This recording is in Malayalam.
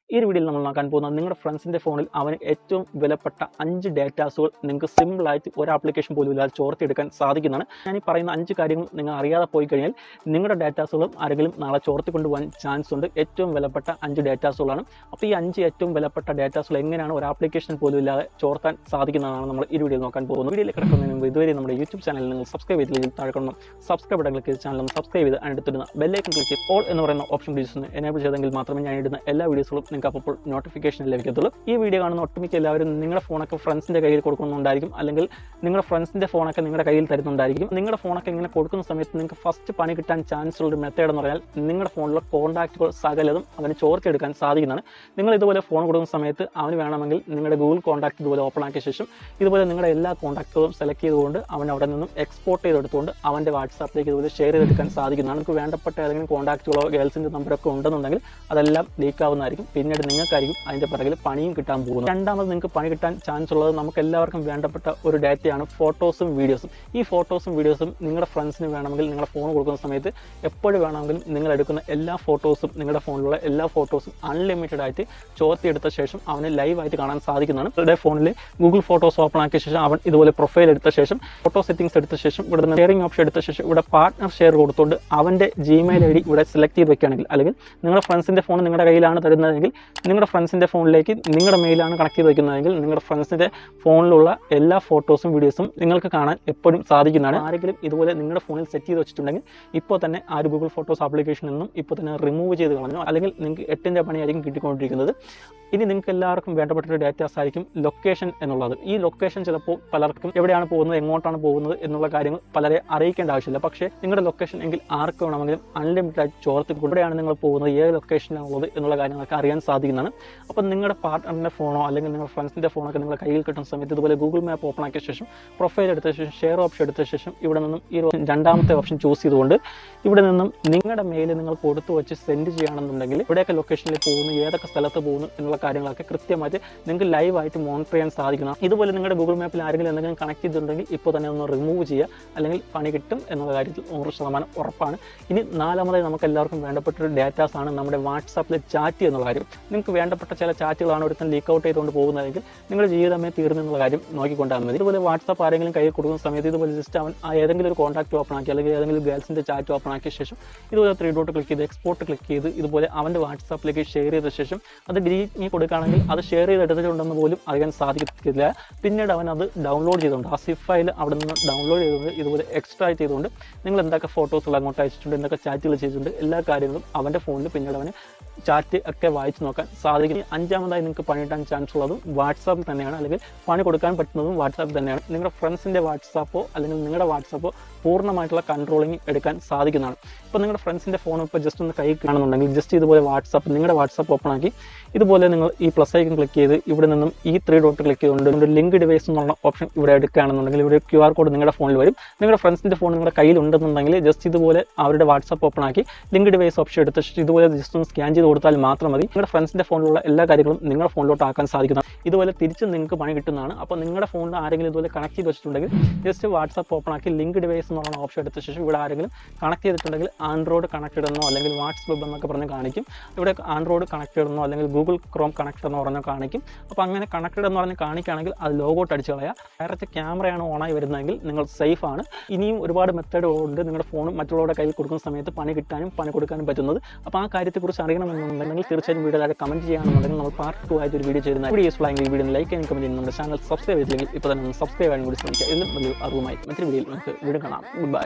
ഈ ഒരു വീഡിയോയിൽ നമ്മൾ നോക്കാൻ പോകുന്നത് നിങ്ങളുടെ ഫ്രണ്ട്സിൻ്റെ ഫോണിൽ അവന് ഏറ്റവും വിലപ്പെട്ട 5 ഡേറ്റാസുകൾ നിങ്ങൾക്ക് സിമ്പിളായിട്ട് ഒരു ആപ്ലിക്കേഷൻ പോലും ഇല്ലാതെ ചോർത്തിയെടുക്കാൻ സാധിക്കുന്നതാണ്. ഞാൻ ഈ പറയുന്ന 5 കാര്യങ്ങൾ നിങ്ങൾ അറിയാതെ പോയി കഴിഞ്ഞാൽ നിങ്ങളുടെ ഡേറ്റാസുകളും ആരെങ്കിലും നാളെ ചോർത്തി കൊണ്ടുപോകാൻ ചാൻസ് ഉണ്ട്. ഏറ്റവും വിലപ്പെട്ട 5 ഡേറ്റാസുകളാണ്. അപ്പോൾ ഈ 5 ഏറ്റവും വിലപ്പെട്ട ഡേറ്റാസുകൾ എങ്ങനെയാണ് ഒരു ആപ്ലിക്കേഷൻ പോലും ഇല്ലാതെ ചോർത്താൻ സാധിക്കുന്നതാണ് നമ്മൾ ഈ വീഡിയോയിൽ നോക്കാൻ പോകുന്നത്. വീഡിയോയിൽ കിടക്കുന്നതിന് മുമ്പ് ഇതുവരെ നമ്മുടെ യൂട്യൂബ് ചാനൽ നിങ്ങൾ സബ്സ്ക്രൈബ് ചെയ്തില്ലെങ്കിൽ താഴെ കാണുന്ന സബ്സ്ക്രൈബ് ബട്ടൺ ക്ലിക്ക് ചെയ്ത് ചാനൽ സബ്സ്ക്രൈബ് ചെയ്ത് അടുത്തിടുന്ന ബെല്ലൈക്കൺ ക്ലിക്ക് ചെയ്ത് ഓൾ എന്ന് പറയുന്ന ഓപ്ഷൻ ഉപയോഗിച്ച് എനേബിൾ ചെയ്തെങ്കിൽ മാത്രമേ ഞാൻ ഇടുന്ന എല്ലാ വീഡിയോസുകളും നിങ്ങൾക്ക് അപ്പോൾ നോട്ടിഫിക്കേഷൻ ലഭിക്കത്തുള്ളൂ. ഈ വീഡിയോ കാണുന്ന ഒട്ടുമിക്ക എല്ലാവരും നിങ്ങളുടെ ഫോണൊക്കെ ഫ്രണ്ട്സിൻ്റെ കയ്യിൽ കൊടുക്കുന്നുണ്ടായിരിക്കും, അല്ലെങ്കിൽ നിങ്ങളുടെ ഫ്രണ്ട്സിൻ്റെ ഫോണൊക്കെ നിങ്ങളുടെ കയ്യിൽ തരുന്നുണ്ടായിരിക്കും. നിങ്ങളുടെ ഫോണൊക്കെ ഇങ്ങനെ കൊടുക്കുന്ന സമയത്ത് നിങ്ങൾക്ക് ഫസ്റ്റ് പണി കിട്ടാൻ ചാൻസ് ഉള്ള ഒരു മെത്തേഡ് എന്ന് പറഞ്ഞാൽ നിങ്ങളുടെ ഫോണിലെ കോൺടാക്റ്റുകൾ സകലതും അവന് ചോർത്തിയെടുക്കാൻ സാധിക്കുന്നതാണ്. നിങ്ങൾ ഇതുപോലെ ഫോൺ കൊടുക്കുന്ന സമയത്ത് അവന് വേണമെങ്കിൽ നിങ്ങളുടെ ഗൂഗിൾ കോൺടാക്ട് ഇതുപോലെ ഓപ്പൺ ആക്കിയ ശേഷം ഇതുപോലെ നിങ്ങളുടെ എല്ലാ കോൺടാക്റ്റുകളും സെലക്ട് ചെയ്തുകൊണ്ട് അവൻ അവിടെ നിന്നും എക്സ്പോർട്ട് ചെയ്തെടുത്തുകൊണ്ട് അവൻ്റെ വാട്സാപ്പിലേക്ക് ഇതുപോലെ ഷെയർ ചെയ്തെടുക്കാൻ സാധിക്കുന്നതാണ്. നിങ്ങൾക്ക് വേണ്ടപ്പെട്ട ഏതെങ്കിലും കോൺടാക്റ്റുകളോ ഗേൾസിൻ്റെ നമ്പറൊക്കെ ഉണ്ടെന്നുണ്ടെങ്കിൽ അതെല്ലാം ലീക്ക് ആവുന്നതായിരിക്കും. പിന്നീട് നിങ്ങൾക്കായിരിക്കും അതിൻ്റെ പിറകിൽ പണിയും കിട്ടാൻ പോകുന്നത്. രണ്ടാമത് നിങ്ങൾക്ക് പണി കിട്ടാൻ ചാൻസ് ഉള്ളത് നമുക്ക് എല്ലാവർക്കും വേണ്ടപ്പെട്ട ഒരു ഡാറ്റയാണ് ഫോട്ടോസും വീഡിയോസും. ഈ ഫോട്ടോസും വീഡിയോസും നിങ്ങളുടെ ഫ്രണ്ട്സിന് വേണമെങ്കിൽ നിങ്ങളുടെ ഫോൺ കൊടുക്കുന്ന സമയത്ത് എപ്പോഴും വേണമെങ്കിലും നിങ്ങൾ എടുക്കുന്ന എല്ലാ ഫോട്ടോസും നിങ്ങളുടെ ഫോണിലുള്ള എല്ലാ ഫോട്ടോസും അൺലിമിറ്റഡ് ആയിട്ട് ചോർത്തിയെടുത്ത ശേഷം അവന് ലൈവായിട്ട് കാണാൻ സാധിക്കുന്നതാണ്. നിങ്ങളുടെ ഫോണിൽ ഗൂഗിൾ ഫോട്ടോസ് ഓപ്പൺ ആക്കിയ ശേഷം അവൻ ഇതുപോലെ പ്രൊഫൈൽ എടുത്ത ശേഷം ഫോട്ടോ സെറ്റിംഗ്സ് എടുത്ത ശേഷം ഇവിടെ നിന്ന് ഷെയറിംഗ് ഓപ്ഷൻ എടുത്ത ശേഷം ഇവിടെ പാർട്ട്ണർ ഷെയർ കൊടുത്തുകൊണ്ട് അവൻ്റെ ജിമെയിൽ ID ഇവിടെ സെലക്ട് ചെയ്ത് വെക്കുകയാണെങ്കിൽ, അല്ലെങ്കിൽ നിങ്ങളുടെ ഫ്രണ്ട്സിൻ്റെ ഫോൺ നിങ്ങളുടെ കയ്യിലാണ് തരുന്നതെങ്കിൽ നിങ്ങളുടെ ഫ്രണ്ട്സിൻ്റെ ഫോണിലേക്ക് നിങ്ങളുടെ മെയിലാണ് കണക്ട് ചെയ്ത് വെക്കുന്നതെങ്കിൽ നിങ്ങളുടെ ഫ്രണ്ട്സിൻ്റെ ഫോണിലുള്ള എല്ലാ ഫോട്ടോസും വീഡിയോസും നിങ്ങൾക്ക് കാണാൻ എപ്പോഴും സാധിക്കുന്നതാണ്. ആരെങ്കിലും ഇതുപോലെ നിങ്ങളുടെ ഫോണിൽ സെറ്റ് ചെയ്ത് വെച്ചിട്ടുണ്ടെങ്കിൽ ഇപ്പോൾ തന്നെ ആ ഒരു ഗൂഗിൾ ഫോട്ടോസ് ആപ്ലിക്കേഷനിൽ നിന്നും ഇപ്പോൾ തന്നെ റിമൂവ് ചെയ്ത് കളഞ്ഞു, അല്ലെങ്കിൽ നിങ്ങൾക്ക് 8ൻ്റെ പണിയായിരിക്കും കിട്ടിക്കൊണ്ടിരിക്കുന്നത്. ഇനി നിങ്ങൾക്ക് എല്ലാവർക്കും വേണ്ടപ്പെട്ടൊരു ഡാറ്റാസ് ആയിരിക്കും ലൊക്കേഷൻ എന്നുള്ളത്. ഈ ലൊക്കേഷൻ ചിലപ്പോൾ പലർക്കും എവിടെയാണ് പോകുന്നത്, എങ്ങോട്ടാണ് പോകുന്നത് എന്നുള്ള കാര്യങ്ങൾ പലരെ അറിയിക്കേണ്ട ആവശ്യമില്ല. പക്ഷേ നിങ്ങളുടെ ലൊക്കേഷൻ എങ്കിൽ ആർക്ക് വേണമെങ്കിലും അൺലിമിറ്റഡ് ആയിട്ട് ചോർത്തി എവിടെയാണ് നിങ്ങൾ പോകുന്നത്, ഏത് ലൊക്കേഷനിലാണുള്ളത് എന്നുള്ള കാര്യങ്ങളൊക്കെ അറിയാൻ സാധിക്കുന്നതാണ്. അപ്പോൾ നിങ്ങളുടെ പാർട്ട്ണറിൻ്റെ ഫോണോ അല്ലെങ്കിൽ നിങ്ങളുടെ ഫ്രണ്ട്സിൻ്റെ ഫോണൊക്കെ നിങ്ങളുടെ കയ്യിൽ കിട്ടുന്ന സമയത്ത് ഇതുപോലെ ഗൂഗിൾ മാപ്പ് ഓപ്പൺ ആക്കിയ ശേഷം പ്രൊഫൈൽ എടുത്ത ശേഷം ഷെയർ ഓപ്ഷൻ എടുത്ത ശേഷം ഇവിടെ നിന്നും ഈ രണ്ടാമത്തെ ഓപ്ഷൻ ചൂസ് ചെയ്തുകൊണ്ട് ഇവിടെ നിന്നും നിങ്ങളുടെ മെയിൽ നിങ്ങൾ കൊടുത്തു വെച്ച് സെൻഡ് ചെയ്യുകയാണെന്നുണ്ടെങ്കിൽ ഇവിടെയൊക്കെ ലൊക്കേഷനിൽ പോകുന്നു, ഏതൊക്കെ സ്ഥലത്ത് പോകുന്നു എന്നുള്ള കാര്യങ്ങളൊക്കെ കൃത്യമായിട്ട് നിങ്ങൾക്ക് ലൈവായിട്ട് മോണിറ്റർ ചെയ്യാൻ സാധിക്കണം. ഇതുപോലെ നിങ്ങളുടെ ഗൂഗിൾ മാപ്പിൽ ആരെങ്കിലും എന്തെങ്കിലും കണക്ട് ചെയ്തിട്ടുണ്ടെങ്കിൽ ഇപ്പോൾ തന്നെ ഒന്ന് റിമൂവ് ചെയ്യുക, അല്ലെങ്കിൽ പണി കിട്ടും എന്നുള്ള കാര്യത്തിൽ 100% ഉറപ്പാണ്. ഇനി നാലാമതായി നമുക്ക് എല്ലാവർക്കും വേണ്ടപ്പെട്ടൊരു ഡാറ്റാസ് ആണ് നമ്മുടെ വാട്സാപ്പിൽ ചാറ്റ് എന്നുള്ള കാര്യം. നിങ്ങൾക്ക് വേണ്ടപ്പെട്ട ചില ചാറ്റുകളാണ് ഒരുത്തൻ ലീക്ക് ഔട്ട് ചെയ്തുകൊണ്ട് പോകുന്നതെങ്കിൽ നിങ്ങളുടെ ജീവിതമേ തീർന്നു എന്നുള്ള കാര്യം നോക്കിക്കൊണ്ടാൽ മതി. ഇതുപോലെ വാട്സാപ്പ് ആരെങ്കിലും കയ്യിൽ കൊടുക്കുന്ന സമയത്ത് ഇതുപോലെ ജസ്റ്റ് അവൻ ഏതെങ്കിലും ഒരു കോൺടാക്ട് ഓപ്പൺ ആക്കി അല്ലെങ്കിൽ ഏതെങ്കിലും ഗേൾസിൻ്റെ ചാറ്റ് ഓപ്പൺ ആക്കിയ ശേഷം ഇതുപോലെ 3 ഡോട്ട് ക്ലിക്ക് ചെയ്ത് എക്സ്പോർട്ട് ക്ലിക്ക് ചെയ്ത് ഇതുപോലെ അവൻ്റെ വാട്സാപ്പിലേക്ക് ഷെയർ ചെയ്ത ശേഷം അത് ഡിലീറ്റ് കൊടുക്കുകയാണെങ്കിൽ അത് ഷെയർ ചെയ്തെടുത്തിട്ടുണ്ടെന്ന് പോലും അറിയാൻ സാധിക്കത്തില്ല. പിന്നീട് അവൻ അത് ഡൗൺലോഡ് ചെയ്തുകൊണ്ട് ആ സിപ്പ് ഫയൽ അവിടെ നിന്ന് ഡൗൺലോഡ് ചെയ്തുകൊണ്ട് ഇതുപോലെ എക്സ്ട്രാ ചെയ്തുകൊണ്ട് നിങ്ങൾ എന്തൊക്കെ ഫോട്ടോസുകൾ അങ്ങോട്ട് അയച്ചിട്ടുണ്ട്, എന്തൊക്കെ ചാറ്റുകൾ ചെയ്തിട്ടുണ്ട്, എല്ലാ കാര്യങ്ങളും അവൻ്റെ ഫോണിൽ പിന്നീട് അവന് ചാറ്റ് ഒക്കെ വായിച്ച് നോക്കാൻ സാധിക്കും. അഞ്ചാമതായി നിങ്ങൾക്ക് പണി കിട്ടാൻ ചാൻസ് ഉള്ളതും വാട്സാപ്പിൽ തന്നെയാണ്, അല്ലെങ്കിൽ പണി കൊടുക്കാൻ പറ്റുന്നതും വാട്സാപ്പിൽ തന്നെയാണ്. നിങ്ങളുടെ ഫ്രണ്ട്സിൻ്റെ വാട്സാപ്പോ അല്ലെങ്കിൽ നിങ്ങളുടെ വാട്സാപ്പോ പൂർണ്ണമായിട്ടുള്ള കൺട്രോളിങ് എടുക്കാൻ സാധിക്കുന്നതാണ്. ഇപ്പോൾ നിങ്ങളുടെ ഫ്രണ്ട്സിൻ്റെ ഫോൺ ഇപ്പോൾ ജസ്റ്റ് ഒന്ന് കൈ കാണുന്നുണ്ടെങ്കിൽ ജസ്റ്റ് ഇതുപോലെ വാട്സാപ്പ് നിങ്ങളുടെ വാട്സാപ്പ് ഓപ്പൺ ആക്കി ഇതുപോലെ നിങ്ങൾ ഈ പ്ലസ് ഐക്കൺ ക്ലിക്ക് ചെയ്ത് ഇവിടെ നിന്നും ഈ 3 ഡോട്ട് ക്ലിക്ക് ചെയ്തുകൊണ്ട് ലിങ്ക് ഡിവൈസ് എന്നുള്ള ഓപ്ഷൻ ഇവിടെ എടുക്കുകയാണെന്നുണ്ടെങ്കിൽ ഇവിടെ QR കോഡ് നിങ്ങളുടെ ഫോണിൽ വരും. നിങ്ങളുടെ ഫ്രണ്ട്സിൻ്റെ ഫോൺ നിങ്ങളുടെ കയ്യിൽ ഉണ്ടെന്നുണ്ടെങ്കിൽ ജസ്റ്റ് ഇതുപോലെ അവരുടെ വാട്സാപ്പ് ഓപ്പൺ ആക്കി ലിങ്ക് ഡിവൈസ് ഓപ്ഷൻ എടുത്ത് ഇതുപോലെ ജസ്റ്റ് ഒന്ന് സ്കാൻ ചെയ്ത് കൊടുത്താൽ മാത്രം മതി നിങ്ങളുടെ ഫ്രണ്ട്സിൻ്റെ ഫോണിലുള്ള എല്ലാ കാര്യങ്ങളും നിങ്ങളുടെ ഫോണിലോട്ട് ആക്കാൻ സാധിക്കുന്നതാണ്. ഇതുപോലെ തിരിച്ച് നിങ്ങൾക്ക് പണി കിട്ടുന്നതാണ്. അപ്പോൾ നിങ്ങളുടെ ഫോണിൽ ആരെങ്കിലും ഇതുപോലെ കണക്ട് ചെയ്ത് വെച്ചിട്ടുണ്ടെങ്കിൽ ജസ്റ്റ് വാട്സാപ്പ് ഓപ്പൺ ആക്കി ലിങ്ക് ഡിവൈസ് എന്നുള്ള ഓപ്ഷൻ എടുത്ത ശേഷം ഇവിടെ ആരെങ്കിലും കണക്ട് ചെയ്തിട്ടുണ്ടെങ്കിൽ ആൻഡ്രോയിഡ് കണക്റ്റഡ് എന്നോ അല്ലെങ്കിൽ വാട്സ്ആപ്പ് എന്നൊക്കെ പറഞ്ഞ് കാണിക്കും. ഇവിടെ ആൻഡ്രോയിഡ് കണക്റ്റഡ് എന്നോ അല്ലെങ്കിൽ ഗൂഗിൾ ക്രോം കണക്റ്റഡ് എന്ന് പറഞ്ഞാൽ കാണിക്കും. അപ്പോൾ അങ്ങനെ കണക്റ്റഡ് എന്ന് പറഞ്ഞ് കാണിക്കുകയാണെങ്കിൽ അത് ലോഗൗട്ട് അടിച്ച് കളയുക. ഡയറക്റ്റ് ക്യാമറയാണ് ഓണായി വരുന്നതെങ്കിൽ നിങ്ങൾ സേഫ് ആണ്. ഇനിയും ഒരുപാട് മെത്തേഡുകളുണ്ട് നിങ്ങളുടെ ഫോൺ മറ്റുള്ളവരുടെ കയ്യിൽ കൊടുക്കുന്ന സമയത്ത് പണി കിട്ടാനും പണി കൊടുക്കാനും പറ്റുന്നത്. അപ്പോൾ ആ കാര്യത്തെക്കുറിച്ച് അറിയണമെന്നുണ്ടെങ്കിൽ തീർച്ചയായും വീഡിയോ താഴെ കമൻറ്റ് ചെയ്യുകയാണെന്നുണ്ടെങ്കിൽ നമ്മൾ പാർട്ട് 2 ആയിട്ട് ഒരു വീഡിയോ ചെയ്യുന്ന വീഡിയോ യൂസ്ഫുൾ ആയെങ്കിൽ വീഡിയോ ലൈക്ക് ചെയ്യാനും കമൻറ്റ് ചെയ്യുന്ന നമ്മുടെ ചാനൽ സബ്സ്ക്രൈബ് ചെയ്തില്ലെങ്കിൽ ഇപ്പോൾ തന്നെ സബ്സ്ക്രൈബ് ചെയ്യാൻ കൂടി ശ്രമിക്കുക. ഇതിലും വലിയ അറിവുമായി മറ്റൊരു വീഡിയോയിൽ നമുക്ക് വീണ്ടും കാണാം. Good bye.